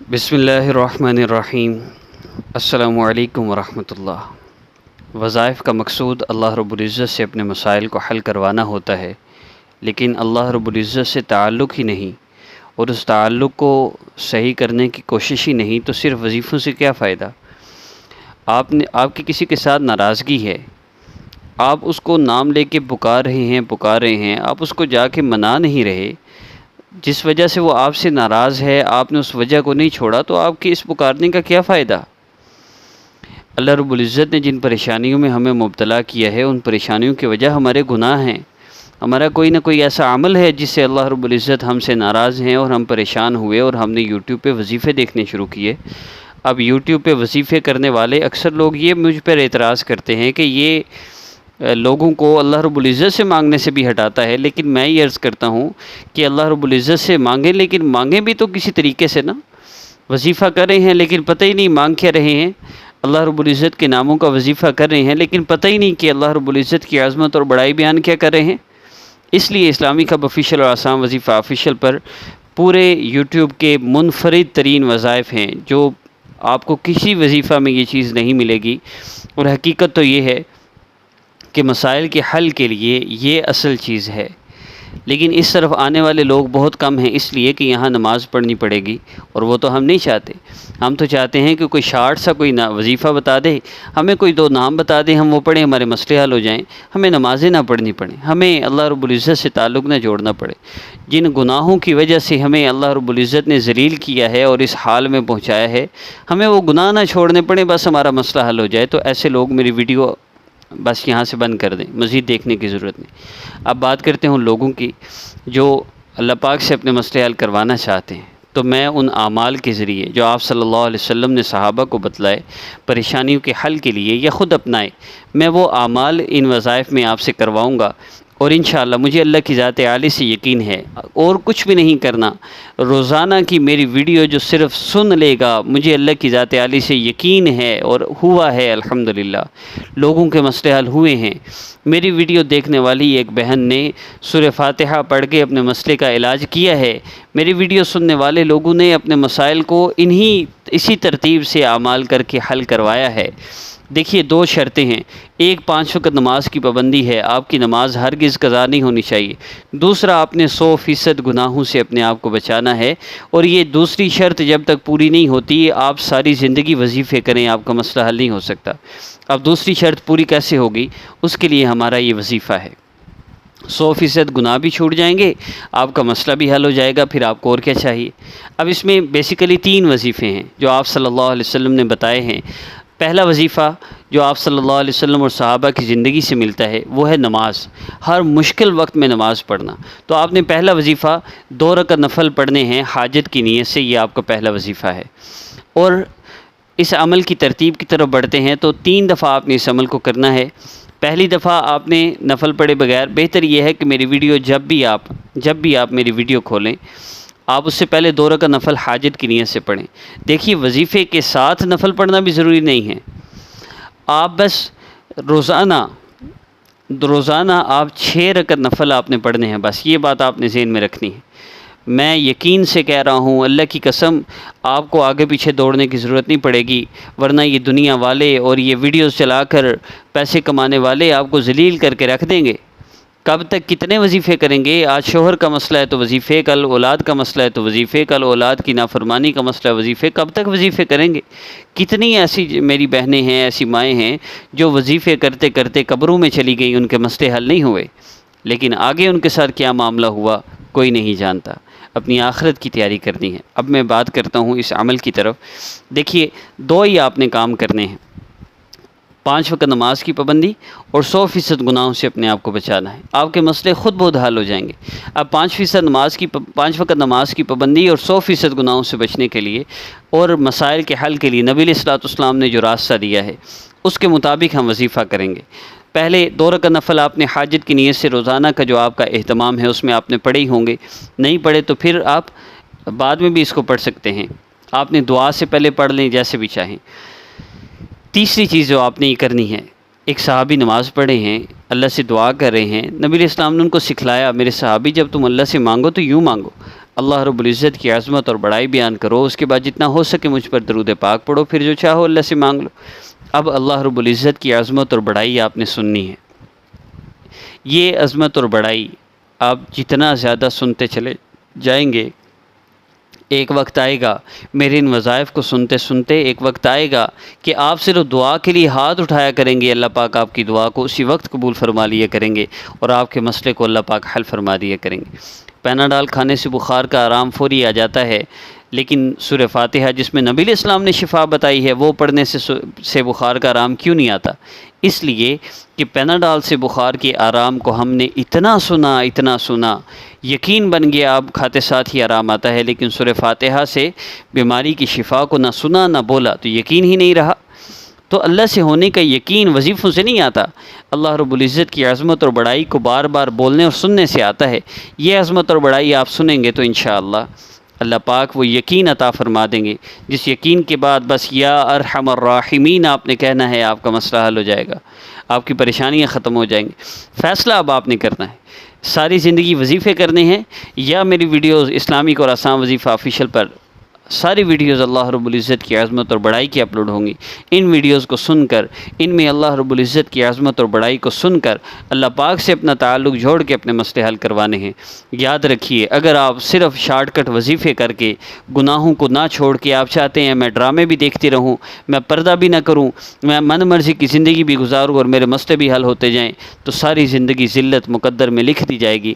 بسم اللہ الرحمن الرحیم۔ السلام علیکم ورحمۃ اللہ۔ وظائف کا مقصود اللہ رب العزت سے اپنے مسائل کو حل کروانا ہوتا ہے، لیکن اللہ رب العزت سے تعلق ہی نہیں اور اس تعلق کو صحیح کرنے کی کوشش ہی نہیں، تو صرف وظیفوں سے کیا فائدہ؟ آپ کی کسی کے ساتھ ناراضگی ہے، آپ اس کو نام لے کے پکار رہے ہیں، آپ اس کو جا کے منا نہیں رہے، جس وجہ سے وہ آپ سے ناراض ہے، آپ نے اس وجہ کو نہیں چھوڑا، تو آپ کی اس پکارنے کا کیا فائدہ؟ اللہ رب العزت نے جن پریشانیوں میں ہمیں مبتلا کیا ہے، ان پریشانیوں کی وجہ ہمارے گناہ ہیں، ہمارا کوئی نہ کوئی ایسا عمل ہے جس سے اللہ رب العزت ہم سے ناراض ہیں اور ہم پریشان ہوئے اور ہم نے یوٹیوب پہ وظیفے دیکھنے شروع کیے۔ اب یوٹیوب پہ وظیفے کرنے والے اکثر لوگ یہ مجھ پر اعتراض کرتے ہیں کہ یہ لوگوں کو اللہ رب العزت سے مانگنے سے بھی ہٹاتا ہے، لیکن میں یہ عرض کرتا ہوں کہ اللہ رب العزت سے مانگیں، لیکن مانگیں بھی تو کسی طریقے سے نا۔ وظیفہ کر رہے ہیں لیکن پتہ ہی نہیں مانگ کیا رہے ہیں، اللہ رب العزت کے ناموں کا وظیفہ کر رہے ہیں لیکن پتہ ہی نہیں کہ اللہ رب العزت کی عظمت اور بڑائی بیان کیا کر رہے ہیں۔ اس لیے اسلامی ہب آفیشیل اور آسام وظیفہ آفیشیل پر پورے یوٹیوب کے منفرد ترین وظائف ہیں، جو آپ کو کسی وظیفہ میں یہ چیز نہیں ملے گی، اور حقیقت تو یہ ہے کہ مسائل کے حل کے لیے یہ اصل چیز ہے، لیکن اس طرف آنے والے لوگ بہت کم ہیں، اس لیے کہ یہاں نماز پڑھنی پڑے گی، اور وہ تو ہم نہیں چاہتے۔ ہم تو چاہتے ہیں کہ کوئی شارٹ سا کوئی وظیفہ بتا دے، ہمیں کوئی دو نام بتا دے، ہم وہ پڑھیں، ہمارے مسئلے حل ہو جائیں، ہمیں نمازیں نہ پڑھنی پڑیں، ہمیں اللہ رب العزت سے تعلق نہ جوڑنا پڑے۔ جن گناہوں کی وجہ سے ہمیں اللہ رب العزت نے ذلیل کیا ہے اور اس حال میں پہنچایا ہے، ہمیں وہ گناہ نہ چھوڑنے پڑیں، بس ہمارا مسئلہ حل ہو جائے۔ تو ایسے لوگ میری ویڈیو بس یہاں سے بند کر دیں، مزید دیکھنے کی ضرورت نہیں۔ اب بات کرتے ہیں ان لوگوں کی جو اللہ پاک سے اپنے مسئلے حل کروانا چاہتے ہیں، تو میں ان اعمال کے ذریعے جو آپ صلی اللہ علیہ وسلم نے صحابہ کو بتلائے پریشانیوں کے حل کے لیے یا خود اپنائے، میں وہ اعمال ان وظائف میں آپ سے کرواؤں گا، اور انشاءاللہ مجھے اللہ کی ذات عالی سے یقین ہے، اور کچھ بھی نہیں کرنا، روزانہ کی میری ویڈیو جو صرف سن لے گا، مجھے اللہ کی ذات عالی سے یقین ہے اور ہوا ہے الحمدللہ، لوگوں کے مسئلے حل ہوئے ہیں۔ میری ویڈیو دیکھنے والی ایک بہن نے سورہ فاتحہ پڑھ کے اپنے مسئلے کا علاج کیا ہے، میری ویڈیو سننے والے لوگوں نے اپنے مسائل کو اسی ترتیب سے اعمال کر کے حل کروایا ہے۔ دیکھیے، دو شرطیں ہیں، ایک 5 وقت نماز کی پابندی ہے، آپ کی نماز ہرگز قضا نہیں ہونی چاہیے۔ دوسرا، آپ نے 100% گناہوں سے اپنے آپ کو بچانا ہے، اور یہ دوسری شرط جب تک پوری نہیں ہوتی، آپ ساری زندگی وظیفے کریں، آپ کا مسئلہ حل نہیں ہو سکتا۔ اب دوسری شرط پوری کیسے ہوگی؟ اس کے لیے ہمارا یہ وظیفہ ہے۔ 100% گناہ بھی چھوٹ جائیں گے، آپ کا مسئلہ بھی حل ہو جائے گا، پھر آپ کو اور کیا چاہیے؟ اب اس میں بیسیکلی 3 وظیفے ہیں جو آپ صلی اللہ علیہ وسلم نے بتائے ہیں۔ پہلا وظیفہ جو آپ صلی اللہ علیہ وسلم اور صحابہ کی زندگی سے ملتا ہے، وہ ہے نماز، ہر مشکل وقت میں نماز پڑھنا۔ تو آپ نے پہلا وظیفہ 2 رکعت نفل پڑھنے ہیں حاجت کی نیت سے، یہ آپ کا پہلا وظیفہ ہے۔ اور اس عمل کی ترتیب کی طرف بڑھتے ہیں تو 3 دفعہ آپ نے اس عمل کو کرنا ہے۔ پہلی دفعہ آپ نے نفل پڑھے بغیر، بہتر یہ ہے کہ میری ویڈیو جب بھی آپ میری ویڈیو کھولیں، آپ اس سے پہلے 2 رکعت نفل حاجت کی نیت سے پڑھیں۔ دیکھیے، وظیفے کے ساتھ نفل پڑھنا بھی ضروری نہیں ہے، آپ بس روزانہ آپ 6 رکعت نفل آپ نے پڑھنے ہیں، بس یہ بات آپ نے ذہن میں رکھنی ہے۔ میں یقین سے کہہ رہا ہوں، اللہ کی قسم، آپ کو آگے پیچھے دوڑنے کی ضرورت نہیں پڑے گی، ورنہ یہ دنیا والے اور یہ ویڈیوز چلا کر پیسے کمانے والے آپ کو ذلیل کر کے رکھ دیں گے۔ کب تک کتنے وظیفے کریں گے؟ آج شوہر کا مسئلہ ہے تو وظیفے، کل اولاد کا مسئلہ ہے تو وظیفے، کل اولاد کی نافرمانی کا مسئلہ ہے وظیفے، کب تک وظیفے کریں گے؟ کتنی ایسی میری بہنیں ہیں، ایسی مائیں ہیں جو وظیفے کرتے کرتے قبروں میں چلی گئیں، ان کے مسئلے حل نہیں ہوئے، لیکن آگے ان کے ساتھ کیا معاملہ ہوا کوئی نہیں جانتا۔ اپنی آخرت کی تیاری کرنی ہے۔ اب میں بات کرتا ہوں اس عمل کی طرف۔ دیکھیے، 2 ہی آپ نے کام کرنے ہیں، 5 وقت نماز کی پابندی اور 100% گناہوں سے اپنے آپ کو بچانا ہے، آپ کے مسئلے خود بہت حل ہو جائیں گے۔ اب 5 وقت نماز کی پابندی اور 100% گناہوں سے بچنے کے لیے اور مسائل کے حل کے لیے نبی علیہ الصلوۃ والسلام نے جو راستہ دیا ہے، اس کے مطابق ہم وظیفہ کریں گے۔ پہلے 2 رکعت نفل آپ نے حاجت کی نیت سے روزانہ کا جو آپ کا اہتمام ہے اس میں آپ نے پڑھے ہی ہوں گے، نہیں پڑھے تو پھر آپ بعد میں بھی اس کو پڑھ سکتے ہیں، آپ نے دعا سے پہلے پڑھ لیں، جیسے بھی چاہیں۔ تیسری چیز جو آپ نے یہ کرنی ہے، ایک صحابی نماز پڑھے ہیں، اللہ سے دعا کر رہے ہیں، نبی علیہ السلام نے ان کو سکھلایا، میرے صحابی جب تم اللہ سے مانگو تو یوں مانگو، اللہ رب العزت کی عظمت اور بڑائی بیان کرو، اس کے بعد جتنا ہو سکے مجھ پر درود پاک پڑھو، پھر جو چاہو اللہ سے مانگ لو۔ اب اللہ رب العزت کی عظمت اور بڑائی آپ نے سننی ہے۔ یہ عظمت اور بڑائی آپ جتنا زیادہ سنتے چلے جائیں گے، ایک وقت آئے گا میرے ان وظائف کو سنتے سنتے ایک وقت آئے گا کہ آپ صرف دعا کے لیے ہاتھ اٹھایا کریں گے، اللہ پاک آپ کی دعا کو اسی وقت قبول فرما لیا کریں گے اور آپ کے مسئلے کو اللہ پاک حل فرما دیا کریں گے۔ پیناڈال کھانے سے بخار کا آرام فوری آ جاتا ہے، لیکن سورہ فاتحہ جس میں نبی علیہ السلام نے شفا بتائی ہے، وہ پڑھنے سے بخار کا آرام کیوں نہیں آتا؟ اس لیے کہ پیناڈال سے بخار کے آرام کو ہم نے اتنا سنا، یقین بن گیا اب کھاتے ساتھ ہی آرام آتا ہے، لیکن سورہ فاتحہ سے بیماری کی شفا کو نہ سنا نہ بولا تو یقین ہی نہیں رہا۔ تو اللہ سے ہونے کا یقین وظیفوں سے نہیں آتا، اللہ رب العزت کی عظمت اور بڑائی کو بار بار بولنے اور سننے سے آتا ہے۔ یہ عظمت اور بڑائی آپ سنیں گے تو انشاءاللہ اللہ پاک وہ یقین عطا فرما دیں گے، جس یقین کے بعد بس یا ارحم الراحمین آپ نے کہنا ہے، آپ کا مسئلہ حل ہو جائے گا، آپ کی پریشانیاں ختم ہو جائیں گی۔ فیصلہ اب آپ نے کرنا ہے، ساری زندگی وظیفے کرنے ہیں یا میری ویڈیوز اسلامک اور آسان وظیفہ آفیشیل پر ساری ویڈیوز اللہ رب العزت کی عظمت اور بڑائی کی اپلوڈ ہوں گی۔ ان ویڈیوز کو سن کر، ان میں اللہ رب العزت کی عظمت اور بڑائی کو سن کر اللہ پاک سے اپنا تعلق جوڑ کے اپنے مسئلے حل کروانے ہیں۔ یاد رکھیے، اگر آپ صرف شارٹ کٹ وظیفے کر کے گناہوں کو نہ چھوڑ کے آپ چاہتے ہیں میں ڈرامے بھی دیکھتی رہوں، میں پردہ بھی نہ کروں، میں من مرضی کی زندگی بھی گزاروں اور میرے مسئلے بھی حل ہوتے جائیں، تو ساری زندگی ذلت مقدر میں لکھ دی جائے گی،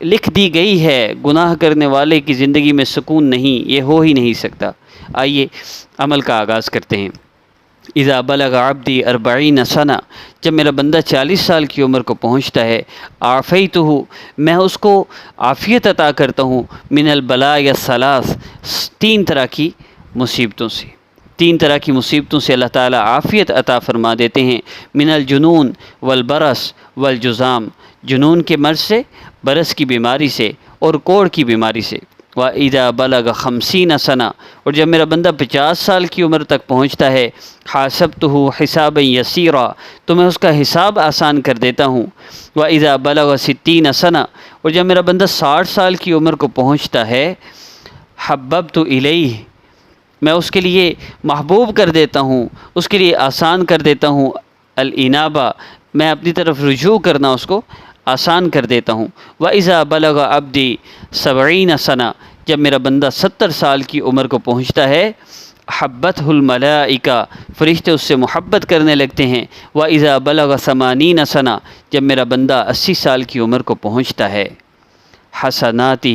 لکھ دی گئی ہے۔ گناہ کرنے والے کی زندگی میں سکون نہیں، یہ ہو ہی نہیں سکتا۔ آئیے عمل کا آغاز کرتے ہیں۔ اذا بلغ عبدی 40 سنہ، جب میرا بندہ 40 سال کی عمر کو پہنچتا ہے، عافیتہ، میں اس کو عافیت عطا کرتا ہوں، من البلاء الثلاث، 3 طرح کی مصیبتوں سے، 3 طرح کی مصیبتوں سے اللہ تعالیٰ عافیت عطا فرما دیتے ہیں۔ من الجنون والبرص والجذام، جنون کے مرض سے، برس کی بیماری سے اور کوڑ کی بیماری سے۔ وَإِذَا بَلَغَ 50 سنہ، اور جب میرا بندہ 50 سال کی عمر تک پہنچتا ہے، حَاسَبْتُهُ حِسَابًا يَسِيرًا، تو میں اس کا حساب آسان کر دیتا ہوں۔ وَإِذَا بَلَغَ 60 سنہ، اور جب میرا بندہ 60 سال کی عمر کو پہنچتا ہے، حَبَّبْتُ إِلَيْهِ، میں اس کے لیے محبوب کر دیتا ہوں، اس کے لیے آسان کر دیتا ہوں، الانابہ، میں اپنی طرف رجوع کرنا اس کو آسان کر دیتا ہوں۔ وَإِذَا بَلَغَ عَبْدِي 70 سنہ، جب میرا بندہ 70 سال کی عمر کو پہنچتا ہے، حبتہ الملائکہ، فرشتے اس سے محبت کرنے لگتے ہیں۔ وَإِذَا بَلَغَ 80 سنہ، جب میرا بندہ 80 سال کی عمر کو پہنچتا ہے، حسناتہ،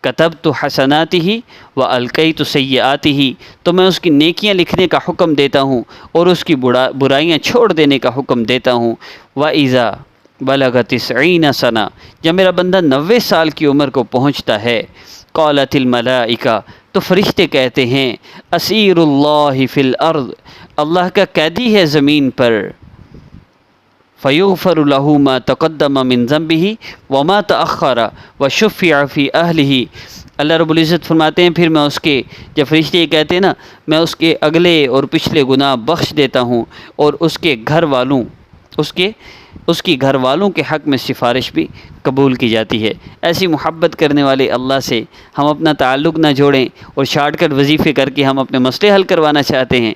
کتبت حسناتہ وَأَلْقَيْتُ سیئاتہ، تو میں اس کی نیکیاں لکھنے کا حکم دیتا ہوں اور اس کی برائیاں چھوڑ دینے کا حکم دیتا ہوں۔ وَإِذَا بلغ 90 سنہ، جب میرا بندہ 90 سال کی عمر کو پہنچتا ہے، قالت الملائکہ، تو فرشتے کہتے ہیں، اسیر اللہ فی الارض، اللہ کا قیدی ہے زمین پر، فیغفر له ما تقدم من ذنبہ وما تأخر وشفع فی اہلہ، اللہ رب العزت فرماتے ہیں پھر میں اس کے، جب فرشتے یہ کہتے ہیں نا، میں اس کے اگلے اور پچھلے گناہ بخش دیتا ہوں اور اس کے گھر والوں، اس کی گھر والوں کے حق میں سفارش بھی قبول کی جاتی ہے۔ ایسی محبت کرنے والے اللہ سے ہم اپنا تعلق نہ جوڑیں اور شارٹ کٹ وظیفے کر کے ہم اپنے مسئلے حل کروانا چاہتے ہیں،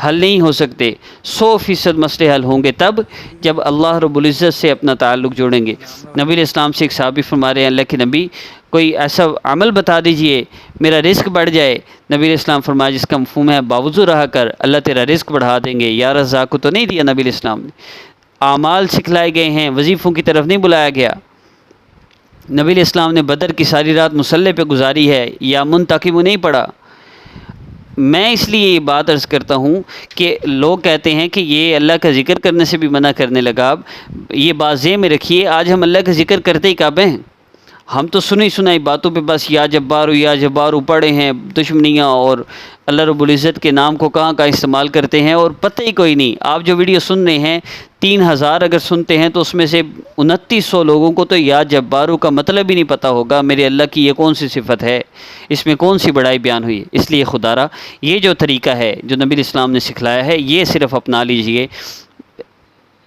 حل نہیں ہو سکتے۔ 100% مسئلے حل ہوں گے تب جب اللہ رب العزت سے اپنا تعلق جوڑیں گے۔ نبی علیہ السلام سے ایک صحابی فرما رہے ہیں، اللہ کے نبی کوئی ایسا عمل بتا دیجئے میرا رزق بڑھ جائے۔ نبی علیہ السلام فرمایا جس کا مفہوم ہے باوضو رہا کر، اللہ تیرا رزق بڑھا دیں گے۔ یا رزاق کو تو نہیں دیا نبی علیہ السلام نے، اعمال سکھلائے گئے ہیں، وظیفوں کی طرف نہیں بلایا گیا۔ نبی علیہ السلام نے بدر کی ساری رات مصلی پہ گزاری ہے، یا منتقم نہیں پڑا۔ میں اس لیے یہ بات عرض کرتا ہوں کہ لوگ کہتے ہیں کہ یہ اللہ کا ذکر کرنے سے بھی منع کرنے لگا۔ اب یہ بات ذہن میں رکھیے، آج ہم اللہ کا ذکر کرتے ہی کعبے ہیں، ہم تو سنائی باتوں پہ بس یا جبارو پڑھے ہیں، دشمنیاں اور اللہ رب العزت کے نام کو کہاں کا استعمال کرتے ہیں اور پتہ ہی کوئی نہیں۔ آپ جو ویڈیو سن رہے ہیں 3000 اگر سنتے ہیں تو اس میں سے 2900 لوگوں کو تو یا جبارو کا مطلب ہی نہیں پتہ ہوگا، میرے اللہ کی یہ کون سی صفت ہے، اس میں کون سی بڑائی بیان ہوئی ہے۔ اس لیے خدا را یہ جو طریقہ ہے جو نبی اسلام نے سکھلایا ہے، یہ صرف اپنا لیجئے۔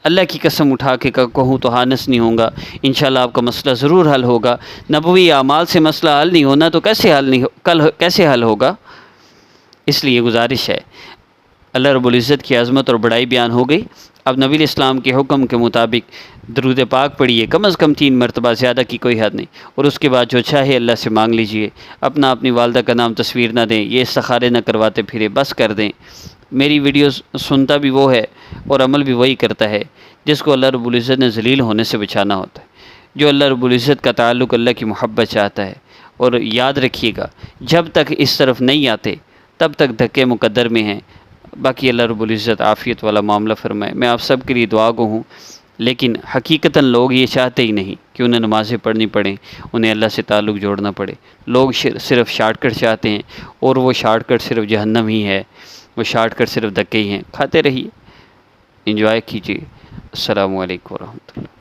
اللہ کی قسم اٹھا کے کہوں تو ہانس نہیں ہوں گا، انشاءاللہ آپ کا مسئلہ ضرور حل ہوگا۔ نبوی اعمال سے مسئلہ حل نہیں ہونا تو کیسے حل ہوگا؟ اس لیے گزارش ہے، اللہ رب العزت کی عظمت اور بڑائی بیان ہو گئی، اب نبی اسلام کے حکم کے مطابق درود پاک پڑھیے، کم از کم 3 مرتبہ، زیادہ کی کوئی حد نہیں، اور اس کے بعد جو چاہے اللہ سے مانگ لیجئے۔ اپنی والدہ کا نام تصویر نہ دیں، یہ استخارے نہ کرواتے پھرے، بس کر دیں۔ میری ویڈیوز سنتا بھی وہ ہے اور عمل بھی وہی کرتا ہے جس کو اللہ رب العزت نے ذلیل ہونے سے بچانا ہوتا ہے، جو اللہ رب العزت کا تعلق، اللہ کی محبت چاہتا ہے۔ اور یاد رکھیے گا، جب تک اس طرف نہیں آتے تب تک دھکے مقدر میں ہیں، باقی اللہ رب العزت عافیت والا معاملہ فرمائے۔ میں آپ سب کے لیے دعا گو ہوں، لیکن حقیقتاً لوگ یہ چاہتے ہی نہیں کہ انہیں نمازیں پڑھنی پڑیں، انہیں اللہ سے تعلق جوڑنا پڑے۔ لوگ صرف شارٹ کٹ چاہتے ہیں، اور وہ شارٹ کٹ صرف جہنم ہی ہے، وہ شارٹ کٹ صرف دھکے ہی ہیں۔ کھاتے رہیے، انجوائے کیجیے۔ السلام علیکم ورحمۃ اللہ۔